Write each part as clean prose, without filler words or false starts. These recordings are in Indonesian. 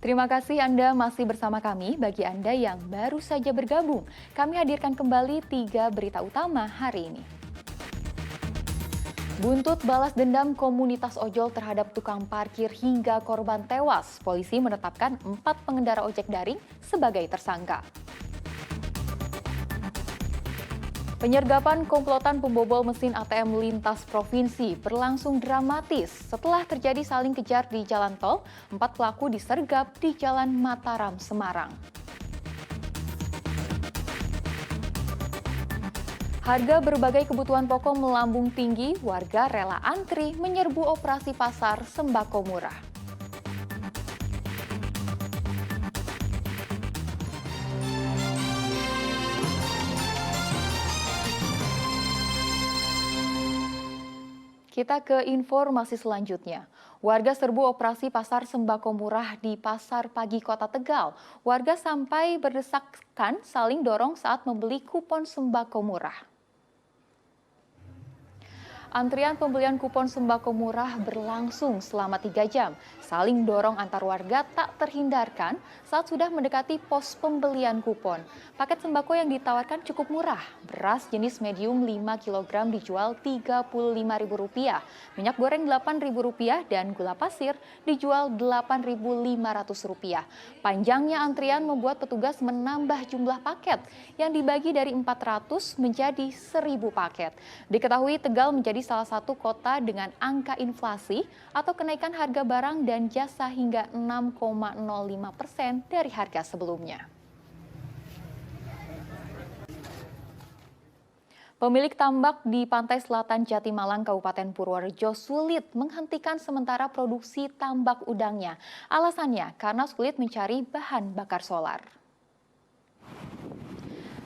Terima kasih Anda masih bersama kami. Bagi Anda yang baru saja bergabung, kami hadirkan kembali 3 berita utama hari ini. Buntut balas dendam komunitas ojol terhadap tukang parkir hingga korban tewas. Polisi menetapkan 4 pengendara ojek daring sebagai tersangka. Penyergapan komplotan pembobol mesin ATM lintas provinsi berlangsung dramatis. Setelah terjadi saling kejar di jalan tol, 4 pelaku disergap di Jalan Mataram, Semarang. Harga berbagai kebutuhan pokok melambung tinggi, warga rela antri menyerbu operasi pasar sembako murah. Kita ke informasi selanjutnya. Warga serbu operasi pasar sembako murah di Pasar Pagi Kota Tegal. Warga sampai berdesakan saling dorong saat membeli kupon sembako murah. Antrian pembelian kupon sembako murah berlangsung selama 3 jam. Saling dorong antar warga tak terhindarkan saat sudah mendekati pos pembelian kupon. Paket sembako yang ditawarkan cukup murah. Beras jenis medium 5 kg dijual Rp35.000, minyak goreng Rp8.000 dan gula pasir dijual Rp8.500. Panjangnya antrian membuat petugas menambah jumlah paket yang dibagi dari 400 menjadi 1.000 paket. Diketahui Tegal menjadi salah satu kota dengan angka inflasi atau kenaikan harga barang dan jasa hingga 6,05% dari harga sebelumnya. Pemilik tambak di Pantai Selatan Jatimalang, Kabupaten Purworejo sulit menghentikan sementara produksi tambak udangnya. Alasannya karena sulit mencari bahan bakar solar.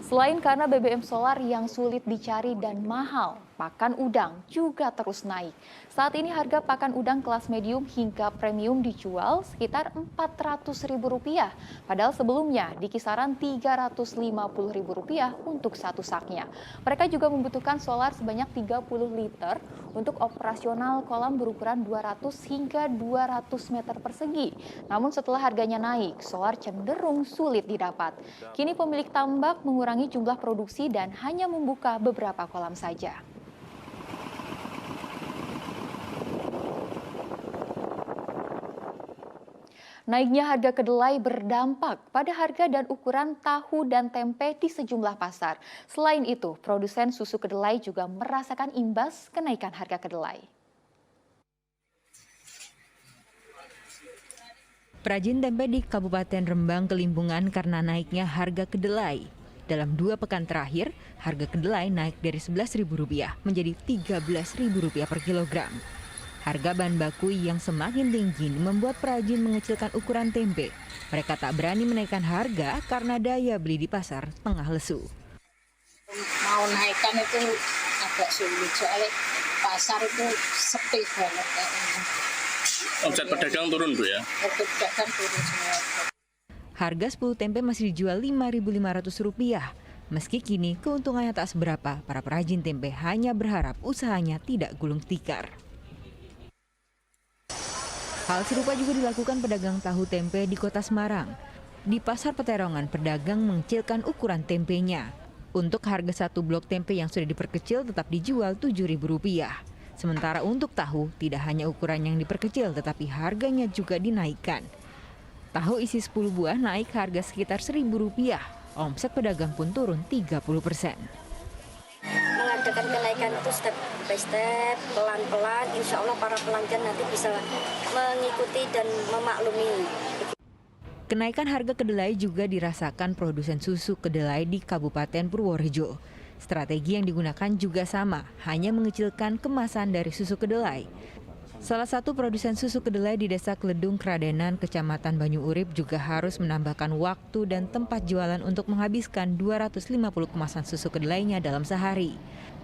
Selain karena BBM solar yang sulit dicari dan mahal, pakan udang juga terus naik. Saat ini harga pakan udang kelas medium hingga premium dijual sekitar Rp400.000, padahal sebelumnya di kisaran Rp350.000 untuk satu saknya. Mereka juga membutuhkan solar sebanyak 30 liter untuk operasional kolam berukuran 200 hingga 200 meter persegi. Namun setelah harganya naik, solar cenderung sulit didapat. Kini pemilik tambak mengurangi jumlah produksi dan hanya membuka beberapa kolam saja. Naiknya harga kedelai berdampak pada harga dan ukuran tahu dan tempe di sejumlah pasar. Selain itu, produsen susu kedelai juga merasakan imbas kenaikan harga kedelai. Perajin tempe di Kabupaten Rembang kelimpungan karena naiknya harga kedelai. Dalam 2 pekan terakhir, harga kedelai naik dari Rp11.000 menjadi Rp13.000 per kilogram. Harga bahan baku yang semakin tinggi membuat perajin mengecilkan ukuran tempe. Mereka tak berani menaikkan harga karena daya beli di pasar tengah lesu. Mau naikkan itu agak sulit, soalnya pasar itu sepi banget. Omset pedagang turun, Bu ya? Omset pedagang turun semua. Harga 10 tempe masih dijual Rp5.500. Meski kini keuntungannya tak seberapa, para perajin tempe hanya berharap usahanya tidak gulung tikar. Hal serupa juga dilakukan pedagang tahu tempe di Kota Semarang. Di Pasar Peterongan, pedagang mengecilkan ukuran tempenya. Untuk harga 1 blok tempe yang sudah diperkecil tetap dijual Rp7.000. Sementara untuk tahu, tidak hanya ukuran yang diperkecil tetapi harganya juga dinaikkan. Tahu isi 10 buah naik harga sekitar Rp1.000. Omset pedagang pun turun 30%. Mengadakan kenaikan itu step by step, pelan-pelan, insya Allah para pelanggan nanti bisa mengikuti dan memaklumi. Kenaikan harga kedelai juga dirasakan produsen susu kedelai di Kabupaten Purworejo. Strategi yang digunakan juga sama, hanya mengecilkan kemasan dari susu kedelai. Salah satu produsen susu kedelai di Desa Kledung, Kradenan, Kecamatan Banyu Urip juga harus menambahkan waktu dan tempat jualan untuk menghabiskan 250 kemasan susu kedelainya dalam sehari.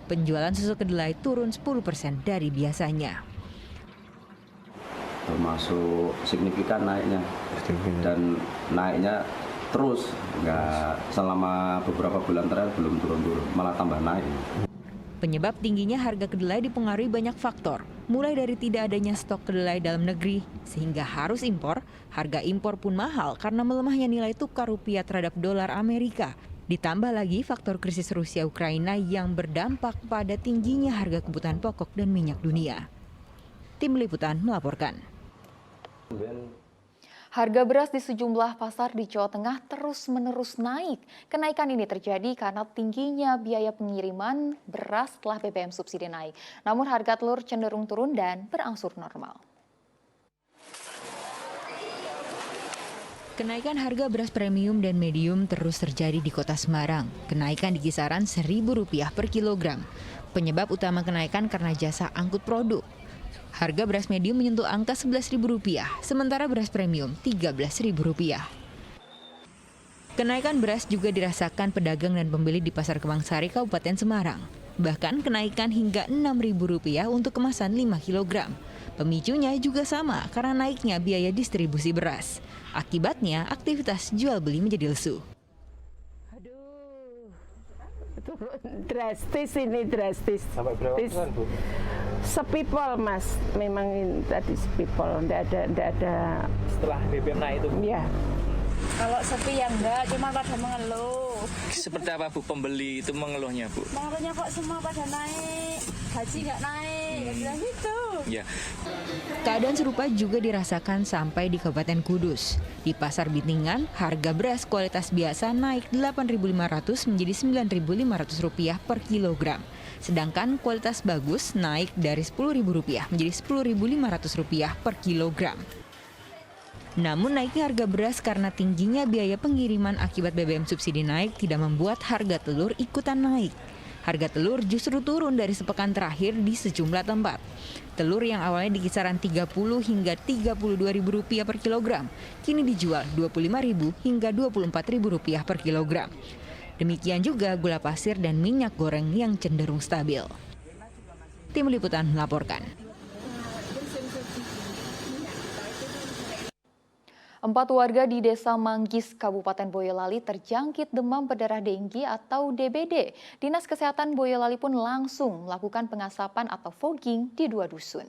Penjualan susu kedelai turun 10% dari biasanya. Termasuk signifikan naiknya, dan naiknya terus, nggak selama beberapa bulan terakhir belum turun-turun, malah tambah naik. Penyebab tingginya harga kedelai dipengaruhi banyak faktor. mulai dari tidak adanya stok kedelai dalam negeri sehingga harus impor. Harga impor pun mahal karena melemahnya nilai tukar rupiah terhadap dolar Amerika. Ditambah lagi faktor krisis Rusia-Ukraina yang berdampak pada tingginya harga kebutuhan pokok dan minyak dunia. Tim Liputan melaporkan. Harga beras di sejumlah pasar di Jawa Tengah terus-menerus naik. Kenaikan ini terjadi karena tingginya biaya pengiriman beras setelah BBM subsidi naik. Namun harga telur cenderung turun dan berangsur normal. Kenaikan harga beras premium dan medium terus terjadi di Kota Semarang. Kenaikan di kisaran Rp1.000 per kilogram. Penyebab utama kenaikan karena jasa angkut produk. Harga beras medium menyentuh angka Rp11.000, sementara beras premium Rp13.000. Kenaikan beras juga dirasakan pedagang dan pembeli di Pasar Kemang Sari, Kabupaten Semarang. Bahkan kenaikan hingga Rp6.000 untuk kemasan 5 kg. Pemicunya juga sama karena naiknya biaya distribusi beras. Akibatnya aktivitas jual beli menjadi lesu. Drastis ini, drastis. Sampai berapa persen, Bu? Sepipol, Mas. Memang ini tadi sepipol, enggak ada. Setelah BBM naik itu, Bu? Iya. Kalau sepi ya enggak, cuma pada mengeluh. Seperti apa, Bu, pembeli itu mengeluhnya, Bu? Mengeluhnya kok semua pada naik, gaji nggak naik, ya bilang gitu. Ya. Keadaan serupa juga dirasakan sampai di Kabupaten Kudus. Di Pasar Bintingan, harga beras kualitas biasa naik Rp8.500 menjadi Rp9.500 per kilogram. Sedangkan kualitas bagus naik dari Rp10.000 menjadi Rp10.500 per kilogram. Namun naiknya harga beras karena tingginya biaya pengiriman akibat BBM subsidi naik tidak membuat harga telur ikutan naik. Harga telur justru turun dari sepekan terakhir di sejumlah tempat. Telur yang awalnya di kisaran Rp30 hingga Rp32.000 per kilogram, kini dijual Rp25.000 hingga Rp24.000 per kilogram. Demikian juga gula pasir dan minyak goreng yang cenderung stabil. Tim Liputan melaporkan. 4 warga di Desa Manggis, Kabupaten Boyolali terjangkit demam berdarah denggi atau DBD. Dinas Kesehatan Boyolali pun langsung melakukan pengasapan atau fogging di 2 dusun.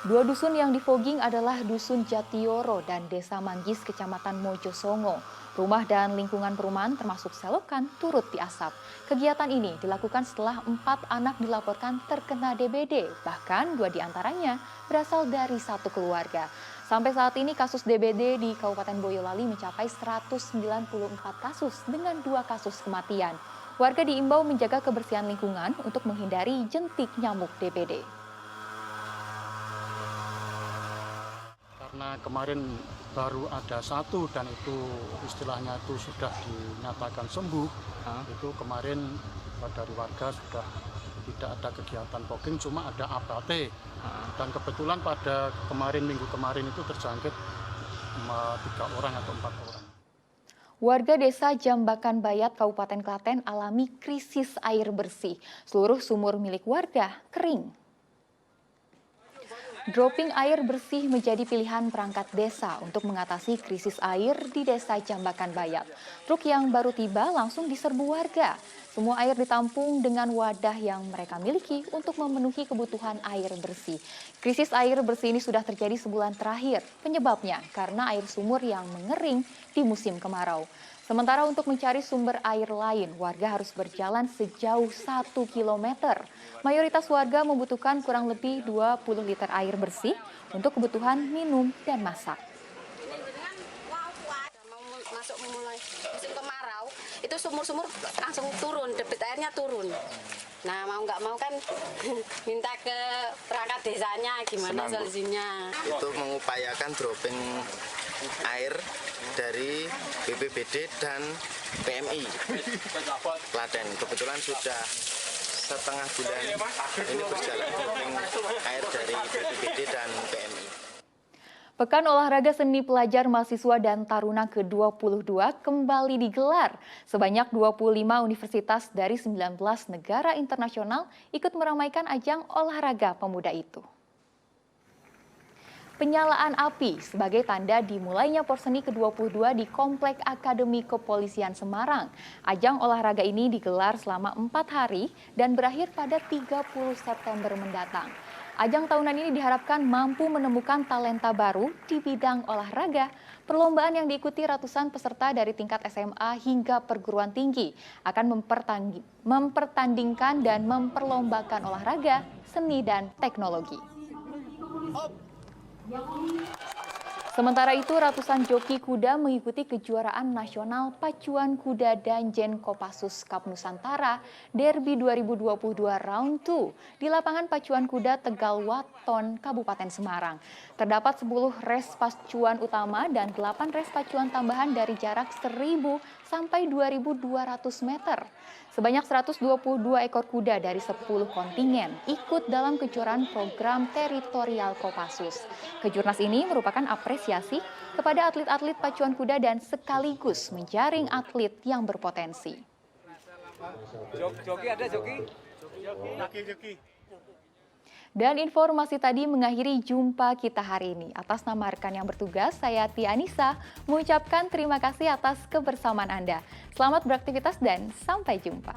2 dusun yang difogging adalah Dusun Jatioro dan Desa Manggis, Kecamatan Mojosongo. Rumah dan lingkungan perumahan termasuk selokan turut diasap. Kegiatan ini dilakukan setelah 4 anak dilaporkan terkena DBD, bahkan 2 diantaranya berasal dari satu keluarga. Sampai saat ini kasus DBD di Kabupaten Boyolali mencapai 194 kasus dengan 2 kasus kematian. Warga diimbau menjaga kebersihan lingkungan untuk menghindari jentik nyamuk DBD. Karena kemarin baru ada 1 dan itu istilahnya itu sudah dinyatakan sembuh, itu kemarin dari warga sudah tidak ada kegiatan fogging, cuma ada APT. Dan kebetulan pada minggu kemarin itu terjangkit 3 orang atau 4 orang. Warga Desa Jambakan Bayat, Kabupaten Klaten alami krisis air bersih. Seluruh sumur milik warga kering. Dropping air bersih menjadi pilihan perangkat desa untuk mengatasi krisis air di Desa Jambakan Bayat. Truk yang baru tiba langsung diserbu warga. Semua air ditampung dengan wadah yang mereka miliki untuk memenuhi kebutuhan air bersih. Krisis air bersih ini sudah terjadi sebulan terakhir. Penyebabnya karena air sumur yang mengering di musim kemarau. Sementara untuk mencari sumber air lain, warga harus berjalan sejauh 1 km. Mayoritas warga membutuhkan kurang lebih 20 liter air bersih untuk kebutuhan minum dan masak. Masuk memulai musim kemarau, itu sumur-sumur langsung turun, debit airnya turun. Nah, mau nggak mau kan minta ke perangkat desanya gimana solusinya. Itu mengupayakan dropping air dari BPBD dan PMI Klaten. Kebetulan sudah setengah bulan ini berjalan dropping air dari BPBD dan PMI. Pekan Olahraga Seni Pelajar Mahasiswa dan Taruna ke-22 kembali digelar. Sebanyak 25 universitas dari 19 negara internasional ikut meramaikan ajang olahraga pemuda itu. penyalaan api sebagai tanda dimulainya Porseni ke-22 di Komplek Akademi Kepolisian Semarang. Ajang olahraga ini digelar selama 4 hari dan berakhir pada 30 September mendatang. Ajang tahunan ini diharapkan mampu menemukan talenta baru di bidang olahraga. Perlombaan yang diikuti ratusan peserta dari tingkat SMA hingga perguruan tinggi akan mempertandingkan dan memperlombakan olahraga, seni, dan teknologi. Sementara itu, ratusan joki kuda mengikuti kejuaraan nasional pacuan kuda Danjen Kopassus Cup Nusantara Derby 2022 Round 2 di lapangan pacuan kuda Tegal Waton, Kabupaten Semarang. Terdapat 10 res pacuan utama dan 8 res pacuan tambahan dari jarak 1.000 sampai 2.200 meter. Sebanyak 122 ekor kuda dari 10 kontingen ikut dalam kejuaraan program teritorial Kopassus. Kejurnas ini merupakan apresiasi kepada atlet-atlet pacuan kuda dan sekaligus menjaring atlet yang berpotensi. Joki ada joki? Dan informasi tadi mengakhiri jumpa kita hari ini. Atas nama rekan yang bertugas, saya Tia Anissa mengucapkan terima kasih atas kebersamaan Anda. Selamat beraktivitas dan sampai jumpa.